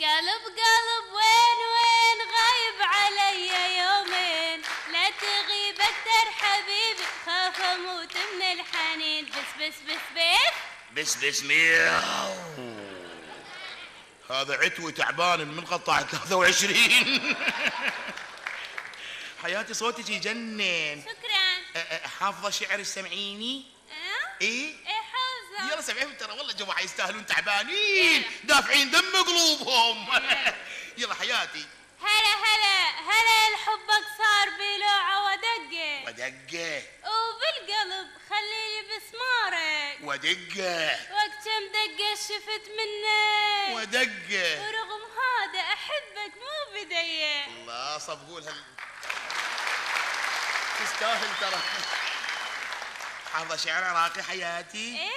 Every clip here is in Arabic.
قلب قلب وين غايب علي يومين، لا تغيب اكتر حبيبي خاف اموت من الحنين. بس بس بس بس بس بس مياو. هذا عتوي تعبان من قطع 23. حياتي صوتك يجنن. شكرا. حافظة شعر السمعيني؟ ايه حافظة. يلا سمعيهم، ترى والله جماعة يستاهلون تعبانين دافعين دم قلوبهم. يلا حياتي. هلا الحبك صار بلوعة ودقة وبالقلب خليلي بسمارك ودقة وقت كم دقة شفت منك ودقة، ورغم هذا أحبك مو بدية. الله صفقولها تستاهل ترى. حافظة شعر عراقي حياتي؟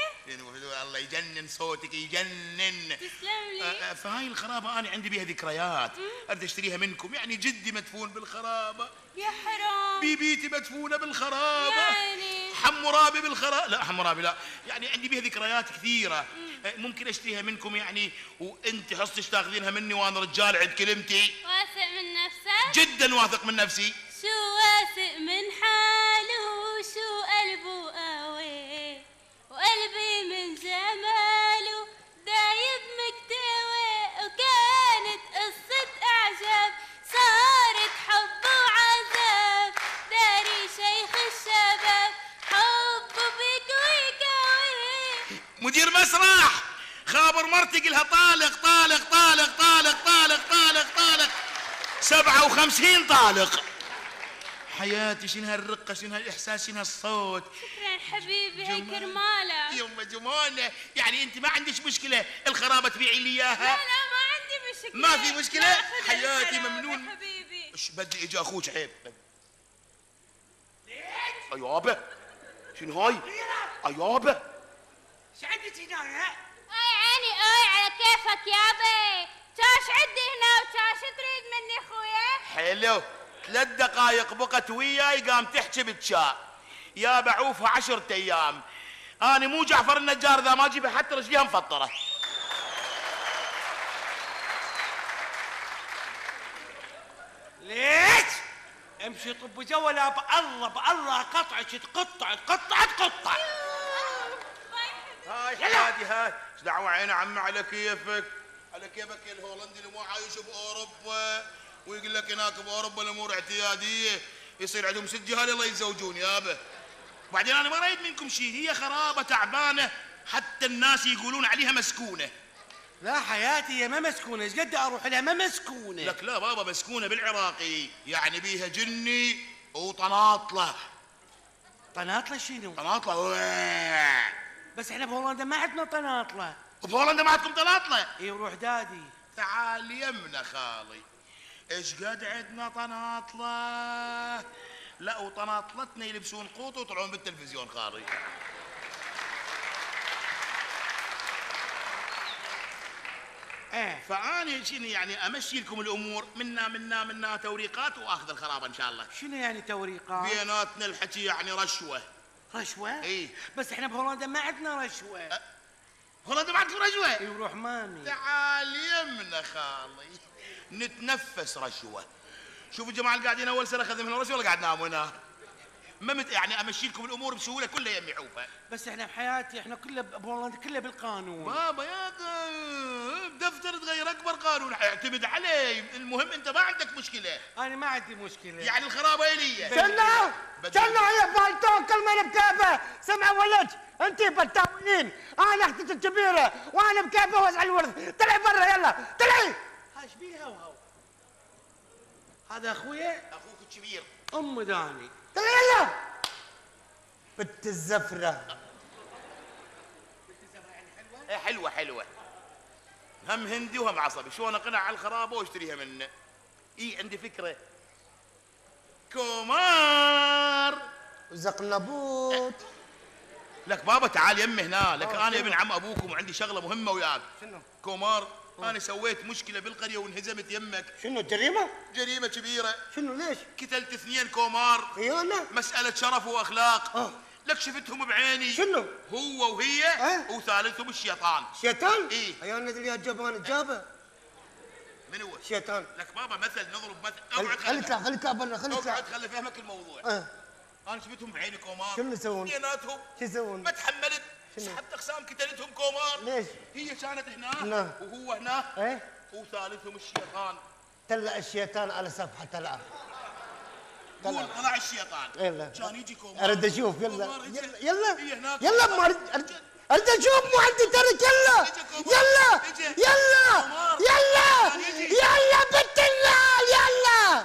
الله يجنن صوتك يجنن. تسلم لي. فهاي الخرابة أنا عندي بيها ذكريات، أريد أشتريها منكم. يعني جدي مدفون بالخرابة، يا حرام. بيبيتي مدفونة بالخرابة، يعني حمورابي بالخرابة. لا حمورابي لا، يعني عندي بيها ذكريات كثيرة. ممكن أشتريها منكم يعني، وأنت حصتش تاخذينها مني وأنا رجال عند كلمتي. واثق من نفسك؟ جدا واثق من نفسي. شو واثق من حاله وشو قلبه قوي، وقلبي من جماله دايب مكتوي. وكانت قصة إعجاب صارت حب وعذاب، داري شيخ الشباب حبه بيكوي كوي. مدير مسرح خابر مرتي قلها طالق طالق طالق طالق طالق طالق طالق 57 طالق. حياتي شنو هالرقة، شنو هالإحساس، شنو هالصوت. شكرا حبيبي، هي كرمالك. يما جمانة، يعني أنت ما عندك مشكلة الخرابة تبيعي لي إياها؟ لا ما عندي مشكلة. ما في مشكلة. حياتي الخرابة ممنون. حبيبي. ايش بدي اجي اخوك عيب. ايابه شنو هاي؟ ايابه ايش عندك هنا؟ اي عيني اي على كيفك يابي. تاش عندي هنا وتاش تريد مني خويا؟ حلو. 3 دقايق بقت وياي قام تحكي بالشاء. يا بعوفها 10 ايام. انا مو جعفر النجار اذا ما اجيبها حتى رجليها مفطره. ليش؟ امشي طب جوله بالله قطعك تقطع. هاي حياتي هاي. ايش دعوه عين عمي على كيفك يا الهولندي اللي مو عايش باوروبا ويقول لك هناك باوروبا الامور اعتياديه، يصير عندهم 6 جهال يلا يتزوجون يابا. وبعدين انا ما رايد منكم شيء، هي خرابه تعبانه حتى الناس يقولون عليها مسكونه. لا حياتي هي ما مسكونه، ايش قد اروح لها ما مسكونه. لك لا بابا مسكونه بالعراقي، يعني بيها جني وطناطله. طناطله شنو؟ طناطله بس احنا بهولندا ما عندنا طناطله. بهولندا ما عندكم طناطله؟ اي روح دادي. تعال يمنا خالي، ايش قد عندنا طناطله. لا وطناطلتنا يلبسون قوط ويطلعون بالتلفزيون خالي. فاني شنو يعني امشي لكم الامور منا توريقات واخذ الخرابه ان شاء الله. شنو يعني توريقات؟ بيناتنا الحكي يعني رشوه. رشوه؟ اي بس احنا بهولندا ما عندنا رشوه. هولندا ما عندكم رشوه؟ اي روح ماني. تعال يمنا خالي نتنفس رشوه. شوفوا الجماعه اللي قاعدين اول سنه اخذ منهم رشوه ولا قاعد نام هنا؟ ما يعني امشي لكم الامور بسهوله كلها يمي عوفه. بس احنا بحياتي احنا كلها بهولندا كلها بالقانون. بابا يا دفتر تغير اكبر قانون حيعتمد عليه. المهم انت ما عندك مشكله. انا ما عندي مشكله. يعني الخرابه الي. شنو يا بالتو كل ما بكيفه. سمع ولد انت بتاويين، انا اختك الكبيره وانا بكيفه وازع الورث. طلعي برا يلا طلعي. هاش بيه هو هذا اخويا. اخوك الكبير. ام داني. طلعي يلا. بنت الزفره. حلوه هم هندي وهم عصبي. شلون اقنع على الخرابه واشتريها منه؟ عندي فكره. كومار وزقنبوط. لك بابا تعال يمي هنا. لك انا ابن عم ابوكم وعندي شغله مهمه وياك. شنو؟ كومار انا سويت مشكله بالقريه وانهزمت يمك. شنو جريمه؟ جريمه كبيره. شنو ليش؟ قتلت 2 كومار. خيانه؟ مساله شرف واخلاق. لك شفتهم بعيني. شنو؟ هو وهي وثالثهم الشيطان. شيطان؟ ايه عيالنا اللي جبان جابه. من هو؟ شيطان. لك بابا مثل نضرب مثل. خلي يطلع خلي يطلع برا خلي يطلع. اقعد خلي فهمك الموضوع. انا شفتهم بعيني كومار. شنو يسوون؟ اثنيناتهم. شو يسوون؟ ما تحملت. سحبت اقسام قتلتهم كومار. ليش؟ هي كانت هناك نعم. وهو هناك. ايه؟ وثالثهم الشيطان. طلع الشيطان على صفحة الأرض. قول طلع الشيطان. يلا. كان يجي كومار. اريد اشوف يلا يلا هي هناك. يلا ما اريد اشوف مو عندي ترك يلا يلا يلا يلا يلا بنت اللال يلا.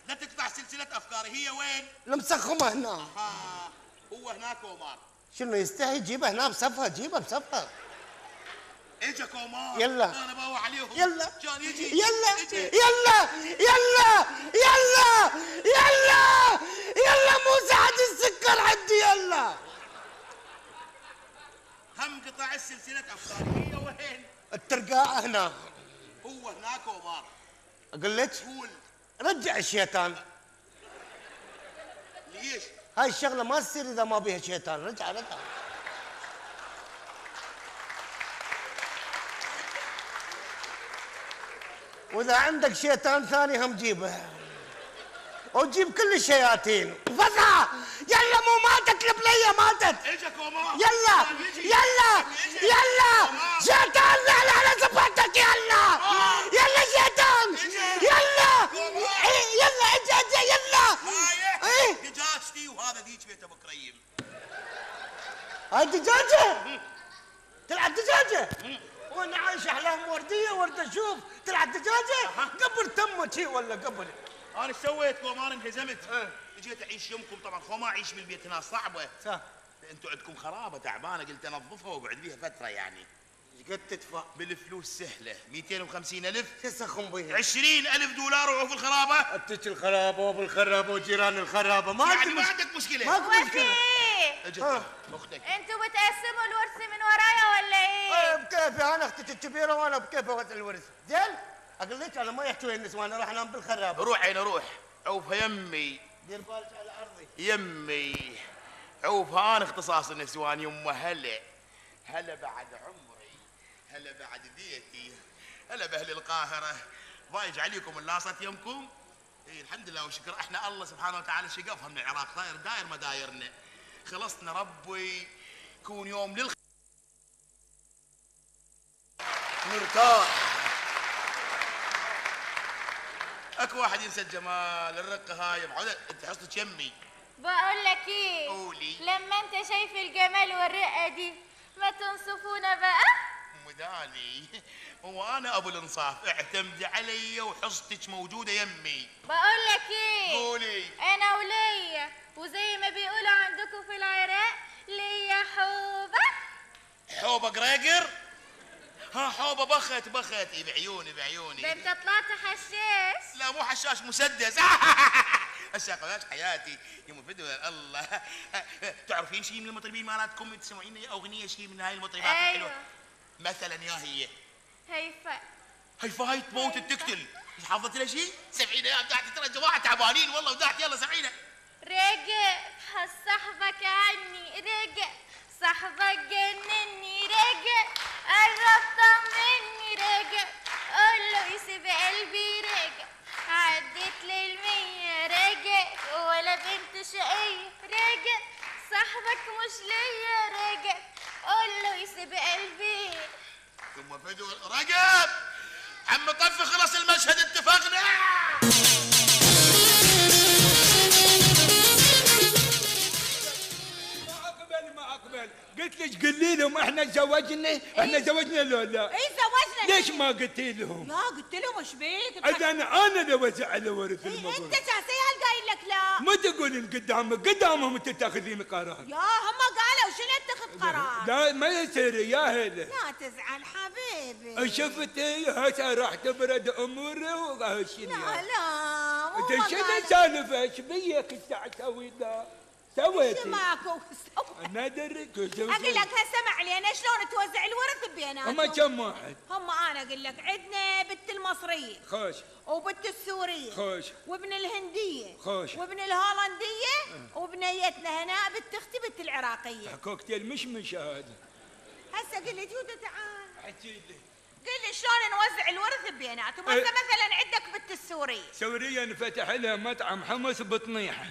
لا تقطع سلسلة افكاري. هي وين؟ المسخمة هنا. هو هناك كومار. شنو يستحي جيبه هنا بصفها جيبه بصفها. اجا كومار. يلا. انا باوع عليهم. يلا. كان يجي. يلا يلا يلا يلا يلا يلا مو ساعة السكر عندي يلا. هم قطع السلسلة افكاري. هي وين؟ الترقاعة هنا. هو هناك كومار. اقول لك قول. رجع الشيطان. ليش؟ هاي الشغلة ما تصير إذا ما بيها شيطان. رجع رجع. وإذا عندك شيطان ثاني هم جيبه وجيب كل الشياطين. فزع يلا مو ماتت البلية ماتت. اجا كومار. يلا يلا يلا شيطان لا على صفحتك يلا يلا شيطان يلا يلا اجا اجا يلا. ايه دجاجتي وهذا ذيك بيته بكريم. هاي دجاجة تلعب دجاجة وانا عايش احلام وردية ورد اشوف تلعب دجاجة قبل تمت هي ولا قبل. انا ايش سويت كومار؟ انهزمت. جيت اعيش يمكم طبعا خو ما اعيش بالبيت هنا صعبة. صح. انتوا عندكم خرابة تعبانة قلت انظفها واقعد بيها فترة يعني. ايش قد تدفع؟ بالفلوس سهلة 250,000. شو سخن بيها؟ 20,000 دولار وعوف الخرابة. اتك الخرابة وابو الخرابة وجيران الخرابة ما يعني عندي ما عندك مشكلة. ماكو مشكلة. اجت اختك. انتوا بتقسموا الورث من ورايا ولا ايه؟ بكيفي انا اختي الكبيرة وانا بكيفي وقت الورث. زين؟ اقول لك انا ما يحتوي النسوان راح انام بالخرابة. روح عين روح. عوفها يمي. دير بالك على ارضي. يمي عوفها انا اختصاص النسوان. يمه هلا هلا بعد عمري. هلا بعد بيتي. هلا باهل القاهرة. ضايج عليكم اللاصة يمكم. اي الحمد لله وشكر. احنا الله سبحانه وتعالى شقفها من العراق. داير مدايرنا. خلصنا ربي يكون يوم نرتاح. اكو واحد ينسى الجمال الرقه هاي بعد انت حصتك يمي. بقول لك ايه؟ قولي. لما انت شايف الجمال والرقه دي ما تنصفونا بقى؟ مداني هو انا ابو الانصاف. اعتمدي علي وحصتك موجوده يمي. بقول لك ايه؟ قولي. انا وليا وزي ما بيقولوا عندكم في العراق ليا حوبه. حوبه قريقر. ها حوبه بخت اي بعيوني ده انت طلعت حشاش. لا مو حشاش مسدس. الشقوات حياتي يا مفيدة الله. تعرفين شيء من المطربين مالاتكم تسمعين اغنيه شيء من هاي المطربات الحلوه؟ مثلا يا هيفاي تموت تقتل. حافظت لها شيء؟ سمعينا يا بدعتي ترى جماعه تعبانين والله ودعت يلا سمعينا. رجع صاحبك عني رجع صاحبك جنني رجع قرب طمني رجع قول له يسيب قلبي رجع عدت لل100 رجع ولا بنت شقية رجع صاحبك مش ليا رجع قول له يسيب قلبي. ثم فدوا رجب عم طفي خلص المشهد اتفقنا. ما اقبل قلت لك قولي لهم احنا تزوجنا احنا زوجنا لو لا. اي زوجنا. ليش ما قلتي لهم؟ لا قلت لهم ايش بيك؟ انا اللي وزع على ورث الموضوع. انت اساسا هل قايل لك لا؟ ما تقولين قدامهم انت تاخذين قرار. يا هم قالوا شنو اتخذ قرار؟ لا ما يصير يا هلا. لا تزعل حبيبي. شفتي هسه راح تبرد اموري وغاشني. لا لا مو انت شنو سالفه ايش بيك الساعه تسوي ذا؟ سويتي ماكو انا دريت اقول لك هسه علينا شلون توزع الورث بيناتهم. هم كم واحد؟ هم انا اقول لك عندنا بنت المصريه خوش وبنت السوريه خوش وابن الهنديه خوش وابن الهولنديه وبنيتنا هنا بنت اختي بنت العراقيه. كوكتيل مش هذا. هسه قل لي جوده تعال احكي لي. قل لي شلون نوزع الورث بيناتهم؟ هسه مثلا عندك بنت السورية. سوريا انفتح لها مطعم حمص بطنيحه،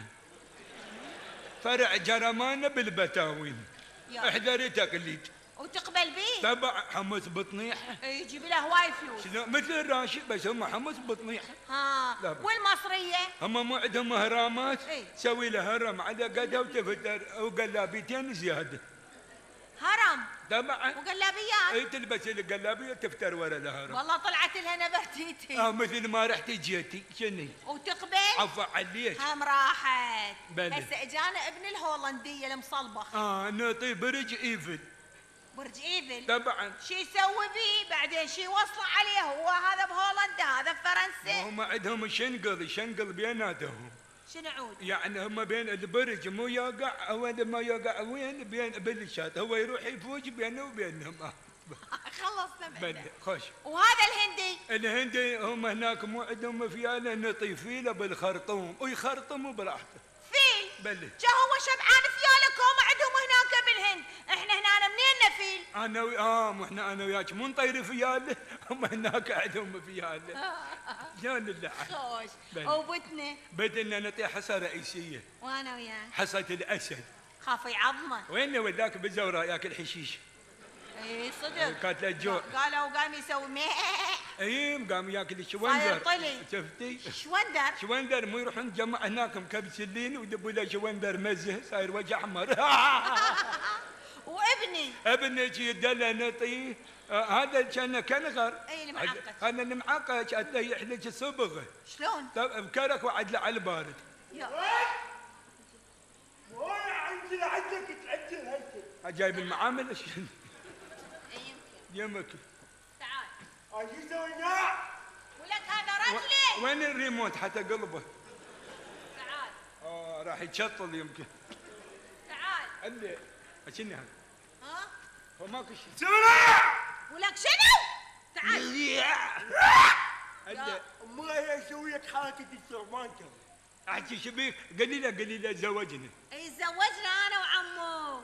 فرع جرمانه بالبتاوين. يا. احذري تقليد. وتقبل بيه؟ تبع حمص بطنيحه. يجيب له هواي فلوس. شنو مثل الراشد بس هم حمص بطنيحه. ها. لا بأس. والمصرية؟ هم مو عندهم اهرامات، إيه. سوي له هرم على قدها وتفتر وقلابيتين زياده. هرم طبعا. وقلابيات. اي تلبس القلابيه تفتر ورا الهرم. والله طلعت لها نبهتيتي. مثل ما رحتي جيتي شني. وتقبل؟ عفا عليك. هم راحت. بلى. هسه اجانا ابن الهولندية المصلبخ. نعطي برج ايفل. برج ايفل. طبعا. شو يسوي بيه؟ بعدين شو يوصله عليه؟ هو هذا بهولندا هذا بفرنسا. هم عندهم شنقل بيناتهم. شنو عود؟ يعني هم بين البرج مو يوقع، اول ما يوقع وين بين بلشات، هو يروح يفوج بينه وبينهم. خلصنا بلى منه. خوش. وهذا الهندي؟ الهندي هم هناك مو عندهم فياله نطيف فيله بالخرطوم ويخرطموا براحته. فيل؟ بلى. جا هو شبعان فيالك، هم عندهم هناك بالهند، احنا هنا منين فيل؟ مو احنا انا وياك مو نطير فياله، هم هناك عندهم فياله. شلون اللعب؟ خوش. بلى. وبتنا؟ بدنا نعطي حصه رئيسيه، وانا وياه حصه الاسد. خاف يعظمه. وين وذاك بالزوراء ياكل حشيش. اي صدق. كانت له الجوع. قالوا قام يسوي اي قام ياكل صاير شوندر. طلي. شفتي؟ شوندر. شوندر مو يروحون جمع هناك مكبسلين ويدبوا له شوندر مزه صاير وجه احمر. وابني؟ ابنك يدله نطيه. هذا كان كنغر. اي المعقد. هذا المعقد كان يحلج الصبغه. شلون؟ بكرك وعدله على البارد. يا. وانا عندي لعندك تعجل هسه. جايب المعامل شنو؟ يمكن. يمك. تعال. ايش سوينا؟ ولك هذا رجلي. وين الريموت حتى قلبه؟ تعال. راح يتشطل يمكن. تعال. اللي شنو هذا؟ ها؟ هو ماكو شيء. سمع! ولك شنو؟ تعال. اللي ما اسوي لك حركه الثعبان. احكي شبيك قليله زوجنا. اي تزوجنا انا وعمو.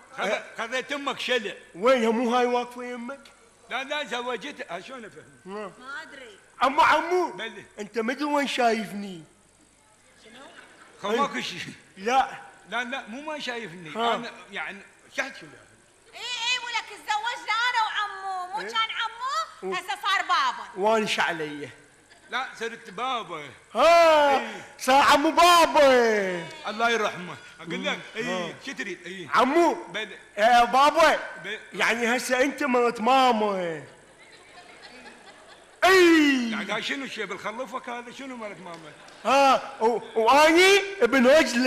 خذيت امك شلع. وينها مو هاي واقفه يمك؟ لا زوجتها شلون افهم؟ ما ادري. عمو بلي. انت مدري وين شايفني؟ شنو؟ ماكو شيء. لا لا مو ما شايفني. انا يعني شحت شو اي ولك تزوجنا انا وعمو، مو كان عمو هسه صار بابا. وانش علي. لا صرت بابا. صار عمو بابا. الله يرحمه. اقول لك شو تريد؟ عمو بلي. بابا يعني هسه انت مرت ماما. يعني شنو الشيء بالخلفك هذا؟ شنو مالك ماما؟ واني ابن وجله.